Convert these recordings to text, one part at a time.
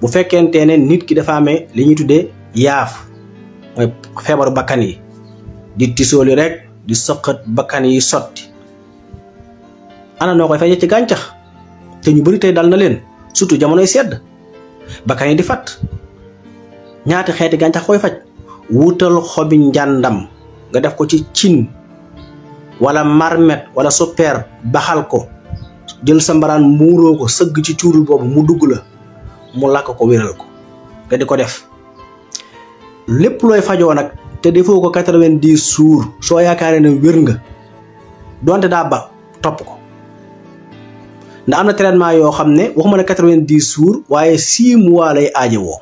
bu fekkente ne nit ki dafa amee li ñuy tuddee yaaf mooy feebaru bakkan yi di tisooli rek di sëqat bakkan yi sotti ana noo koy fajee ci gàncax te ñu bari tey dal na leen surtout jamonoy sedd bakkan yi di fat ñaati xeeti gàncax koy faj wutal xobi njàndam nga def ko ci cin wala marmet wala soppeer baxal ko jël sa mbaraan muuroo ko sëgg ci cuurul boobu mu dugg la mu lakk ko wéral ko nga di ko def lépp looy fajoo nag te defoo ko 90 jours soo yaakaaree ne wér nga donte daa ba topp ko ndax am na traitement yoo xam ne waxuma ne 90 jours waaye 6 mois lay aajowoo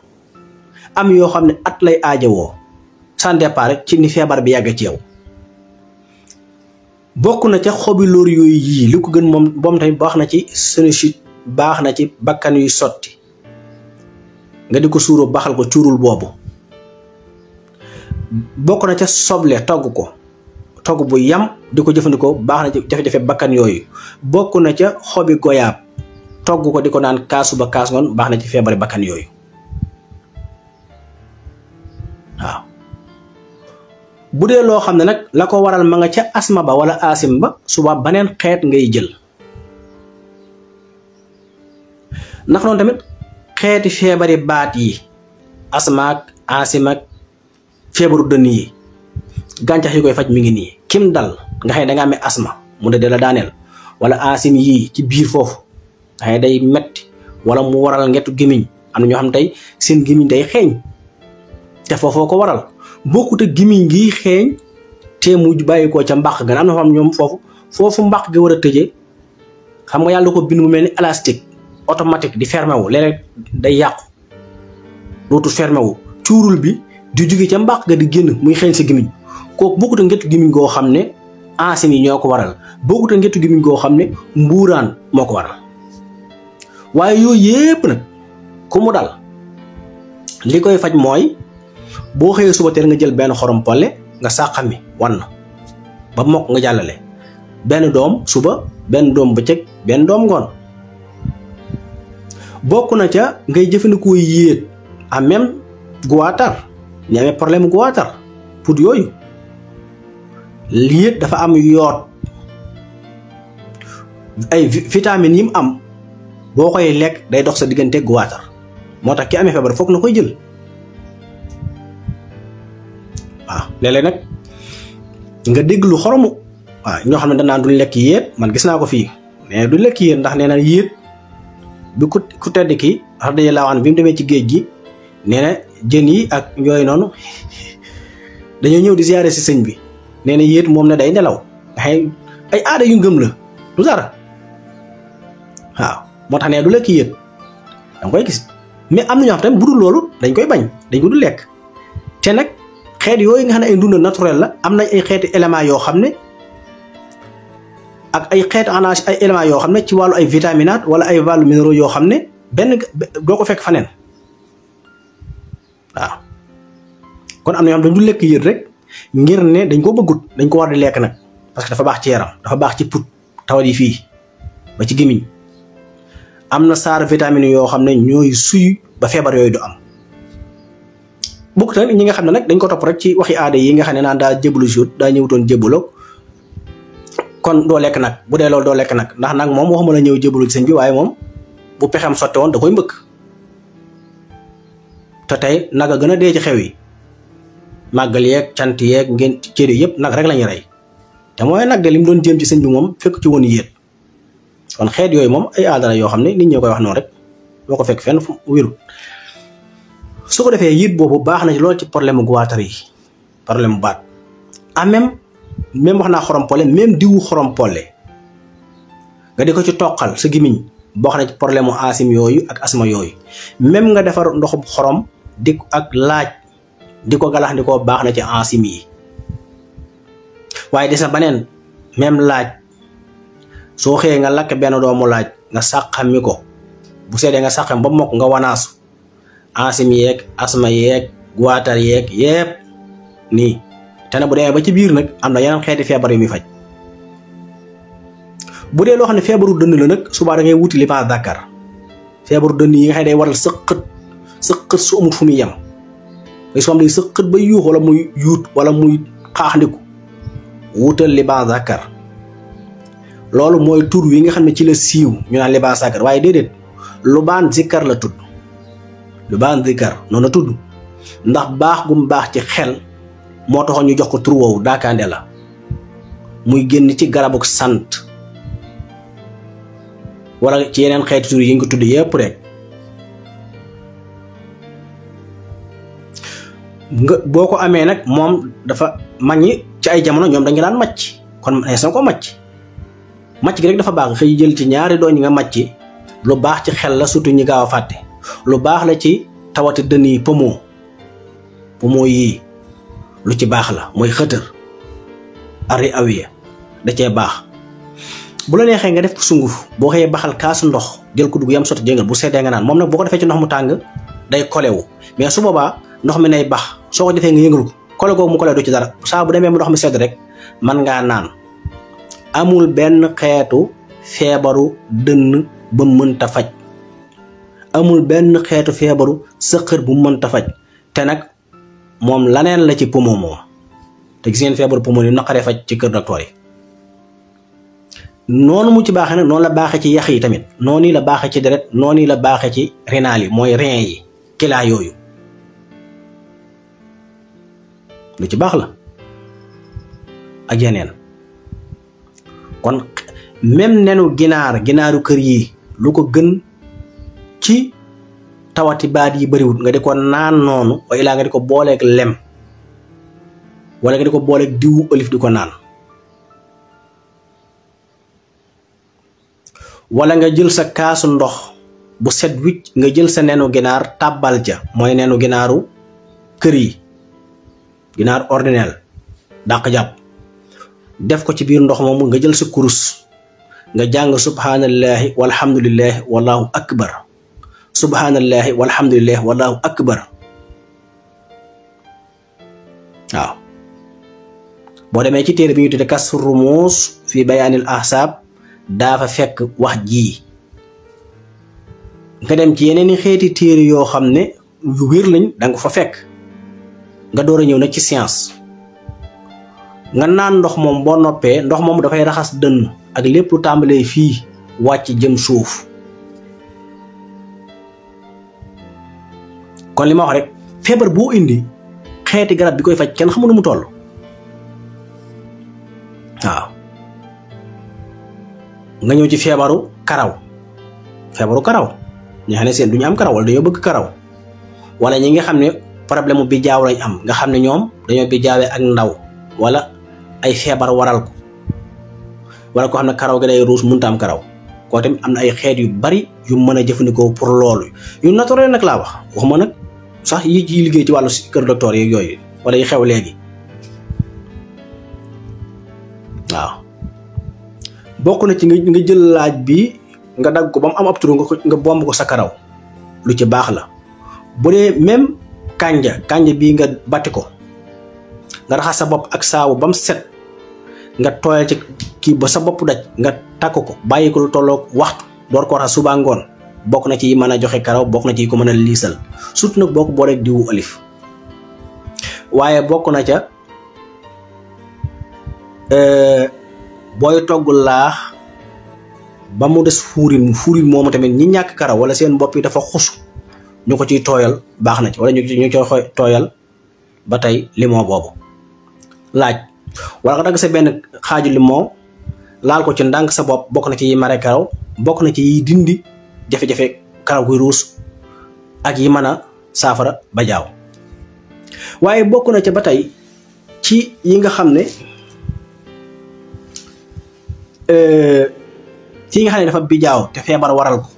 am yoo xam ne at lay aajowoo sans départ rek ci ni feebar bi yàgg ci yow bokk na ca xobi lóor yooyu yii li ko gën moom tamit baax na ci sinusite baax na ci bakkan yu sotti nga di ko suuroo baxal ko cuurul boobu bokk na ca soble togg bu yam di ko jëfandikoo baax na ci jafe-jafe bakkan yooyu bokk na ca xobi goyaab togg ko di ko naan kaasu ba kaas ngoon baax na ci feebari bakkan yooyu waaw bu dee loo xam ne nag la ko waral ma nga ca asma ba wala asim ba suba baneen xeet ngay jël ndax noonu tamit xeeti feebari baat yi asma ak asim ak feebaru dënn yi gàncax yi koy faj mi ngi nii kim dal nga xam ne da nga amee asma mu de la daaneel wala asim yii ci biir foofu nga xam ne day metti wala mu waral ngetu gémmiñ am na ñoo xam ne tey seen gémmiñ day xeeñ te foofoo ko waral bokkut ak gémmiñ gi xeeñ te mu bàyyi ko ca mbàq ga am na xam ñoom foofu mbàq gi war a tëjee xam nga yàlla ko bind mu mel ni élastique automatique di fermé wu léeg-léeg day yàqu dootul fermé wu cuurul bi di jóge ca mbàq ga di génn muy xeeñ sa gémmiñ kooku bokkut ak ngetu gémmiñ goo xam ne ansim yi ñoo ko waral bokkut ak ngetu gémmiñ goo xam ne mbuuraan moo ko waral waaye yooyu yépp nag ku mu dal li koy faj mooy boo xëyee suba teel nga jël benn xorom polle nga sàqami wan na ba mokk nga jàllale benn doom suba benn doom bëccëg benn doom ngoon bokk na ca ngay jëfandikoo yéet en même guwaatar ñu amee problème guwaatar pour yooyu yéet dafa am yoot ay vitamines yi mu am boo koy lekk day dox sa diggante guwaatar moo tax ki amee feebar foog na koy jël waaw léeg-léeg nag nga dégg lu xoromu waaw ñoo xam ne danaan duñ lekk yéet man gis naa ko fii mais du lekk yéet ndax nee na yéet bi ku tedd ki radiyallahu anhu bi mu demee ci géej gi nee na jën yi ak yooyu noonu dañoo ñëw di ziyaare si sëñ bi nee na yéet moom ne day nelaw ay aada yu ngëm la du dara waaw moo tax nee du lekk yéet danga koy gis mais am na ñoo xam tamit bu dul loolu dañ koy bañ dañ ko du lekk te nag xeet yooyu nga xam ne ay ndund naturel la am nañ ay xeeti éléments yoo xam ne ak ay xeetu anage ay éléments yoo xam ne ci wàllu ay vitaminate wala ay wàllu minéraux yoo xam ne benn doo ko fekk faneen waaw kon am na ñoo xam dañ du lekk yéet rek ngir ne dañ ko bëggut dañ ko war di lekk nag parce que dafa baax ci yaram dafa baax ci put tawat yi fii ba ci gémmiñ am na saar vitamines yoo xam ne ñooy suy ba feebar yooyu du am bokk tamit ñi nga xam ne nag dañ ko topp rek ci waxi aada yi nga xam ne naan daa jébbalu jour daa ñëwutoon jébbaloo kon doo lekk nag bu dee loolu doo lekk nag ndax nag moom waxuma la ñëw jébbalu ci sëñ bi waaye moom bu pexem sotte woon da koy mbëkk te tey nag a gën a dee ci xew yi màggal yeeg cant yeeg ngeen cër yi yëpp nag rek la ñuy rey te mooy nag de li mu doon jéem ci sëñ bi moom fekk ci woon yéet kon xeet yooyu moom ay aada la yoo xam ne nit ñi koy wax noonu rek boo ko fekk fenn fu wérut su ko defee yéet boobu baax na ci loolu ci problème mu guwaatar yi problème mu baat ah même wax naa xorom polle même diwu xorom polle nga di ko ci toqal sa gimiñ bokk na ci problème mu asim yooyu ak asma yooyu même nga defar ndoxum xorom di ak laaj di ko galax di ko baax na ci asim yi waaye des na beneen même laaj soo xëyee nga lakk benn doomu laaj nga sàqami ko bu seedee nga sàqam ba mokk nga wanaasu asim yeeg asma yeeg guwaatar yeeg yépp nii te nag bu demee ba ci biir nag am na yeneen xeeti feebar yu muy faj bu dee loo xam ne feebaru dënn la nag subaa da ngay wuti li Dakar feebaru dënn yi nga xam ne day waral sëqët sëqët su amut fu muy yem gis xam day sëqët ba yuux wala muy yuut wala muy xaaxndiku wutal libaan zakar loolu mooy tur wi nga xam ne ci la siiw ñu naan libaan zakar waaye déedéet lubaan zikkar la tudd lubaan zikkar noonu la tudd ndax baax gum baax ci xel moo taxoon ñu jox ko tur woowu daakaande la muy génn ci garabuk sant wala ci yeneen xeeti tur yi nga tudd yépp rek nga boo ko amee nag moom dafa mag ñi ci ay jamono ñoom dañu daan màcc kon nees na ko màcc gi rek dafa baax xëy jël ci ñaari doon ñi nga màcc lu baax ci xel la surtout ñi gaaw a fàtte lu baax la ci tawati dënn yi poumon yii lu ci baax la mooy xëtër ari awiya da cee baax bu la neexee nga def ko sunguf boo xëyee baxal kaasu ndox jël ko dugg yam sotti jëngal bu seddee nga naan moom nag boo ko defee ci ndox mu tàng day kolewu mais su boobaa ndox mi nay bax soo ko defee nga yëngal ko kole googu mu kole du ci dara saa bu demee mu ndox mi sedd rek man ngaa naan amul benn xeetu feebaru dënn ba mënta faj amul benn xeetu feebaru sëqër bu mënta faj te nag moom laneen la ci poumon moom te gis ngeen feebaru poumon yi naqaree faj ci kër docteur yi noonu mu ci baaxee nag noonu la baaxee ci yax yi tamit noonu la baaxee ci deret noonu la baaxee ci rénal yi mooy rein yi kilaa yooyu lu ci baax la ak yeneen kon même nenu ginaaru kër yi lu ko gën ci tawati baat yi bariwut nga di ko naan noonu wa ilaa nga di ko booleeg lem wala nga di ko booleeg diwu olif di ko naan wala nga jël sa kaasu ndox bu set wicc nga jël sa nenu ginaar tàbbal ja mooy nenu ginaaru kër yi ginaar ordinaire dàq jàpp def ko ci biir ndox moomu nga jël sa kurus nga jàng subhanallahi walhamdulillahi wallahu akbar subhanallahi walhamdulillahi wallahu akbar waaw boo demee ci téere bi ñu tudde Kasfur Rumuus fi bayaanil ahsaab daa fa fekk wax ji nga dem ci yeneen i xeeti téere yoo xam ne yu wér lañ danga ko fa fekk nga door a ñëw nag ci science nga naan ndox moom boo noppee ndox moom dafay raxas dënn ak lépp lu tàmbalee fii wàcc jëm suuf kon li ma wax rek feebar boo indi xeeti garab bi koy faj kenn xamul nu mu toll waaw nga ñëw ci feebaru karaw ñi xam ne seen du ñu am karaw wala dañoo bëgg karaw wala ñi nga xam ne problème mu bijaaw lañ am nga xam ne ñoom dañoo bijaawee ak ndaw wala ay feebar waral ko wala koo xam ne karaw gi day ruus mënut a am karaw koo tamit am na ay xeet yu bari yu mën a jëfandikoo pour loolu yu naturel nag laa waxuma nag sax yi ci liggéey ci wàllu kër docteur yeeg yooyu wala yi xew léegi waaw bokk na ci nga jël laaj bi nga dagg ko ba mu am ab tur nga bomb ko sa karaw lu ci baax la bu dee même kànja bii nga batti ko nga raxas sa bopp ak saabu ba mu set nga tooyal ci kii ba sa bopp daj nga takk ko bàyyi ko lu tolloog waxtu door ko raxas suba ngoon bokk na ci yi mën a joxe karaw bokk na ci yi ko mën a liisal surtout nag boo ko booleeg diwu olif waaye bokk na ca booy togg laax ba mu des fuurin moomu tamit ñi ñàkk karaw wala seen bopp yi dafa xusu ñu ko ciy tooyal baax na ci wala ñu koy tooyal ba tey limon boobu laaj wala nga dagg sa benn xaaju limon laal ko ci ndànk sa bopp bokk na ci yi mare karaw bokk na ci yi dindi jafe-jafe karaw guy ruus ak yi mën a saafara ba jaaw waaye bokk na ca ba tey ci yi nga xam ne ci nga xam ne dafa bijaaw te feebar waral ko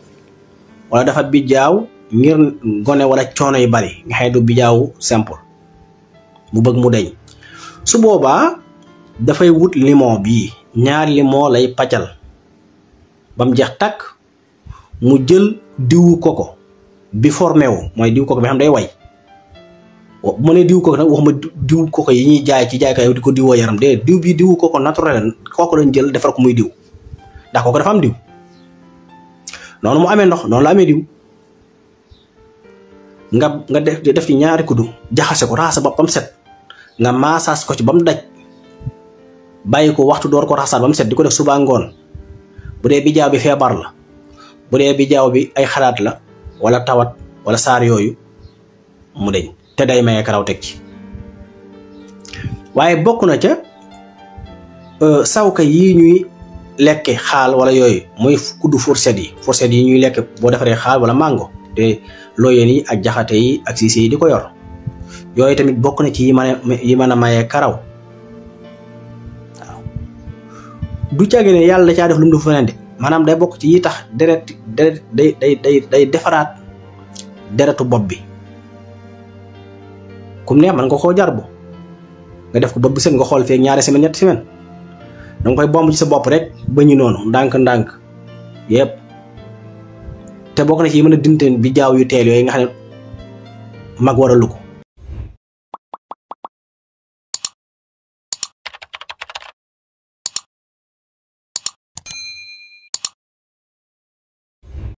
wala dafa bijaaw ngir gone wala coono yu bari nga xam ne du bijaaw simple mu bëgg mu deñ su boobaa dafay wut limon bii ñaari limon lay paccal ba mu jeex takk mu jël diwu koko bi formé wu mooy diwu koko bi xam day way mu ne diwu koko nag waxuma diwu koko yi ñuy jaay ci jaaykaay di ko diwoo yaram de diw bii diwu koko naturel koko lañ jël defar ko muy diw ndax koko dafa am diw noonu mu amee ndox noonu la amee diw nga def ci ñaari kuddu jaxase ko raxas bopam set nga massage ko ci bam daj bayiko waxtu door ko raxasaat bam set diko def suba ngoon bu dee bijaaw bi feebar la bu dee bijaaw bi ay xalaat la wala tawat wala saar yooyu mu deñ te day maye karaw teg ci waaye bokk na ca sawka yi ñuy lekke xaal wala yooyu mooy kuddu fourchette yi ñuy lekk boo defaree xaal wala mango te looyeen yi ak jaxate yi ak siise yi di ko yor yooyu tamit bokk na ci yi mën a maye karaw waaw du caage ne yàlla da caa def lu mu def feneen de maanaam day bokk ci yi tax deret day defaraat deretu bopp bi kum neex man nga koo jarbu nga def ko bopp bi set nga xool feeg ñaari semaine ñetti semaine danga koy bomb ci sa bopp rek ba ñu noonu ndànk yépp te bokk na ci yi mën a dinte bi jaaw yu teel yooyu nga xam ne mag waralu ko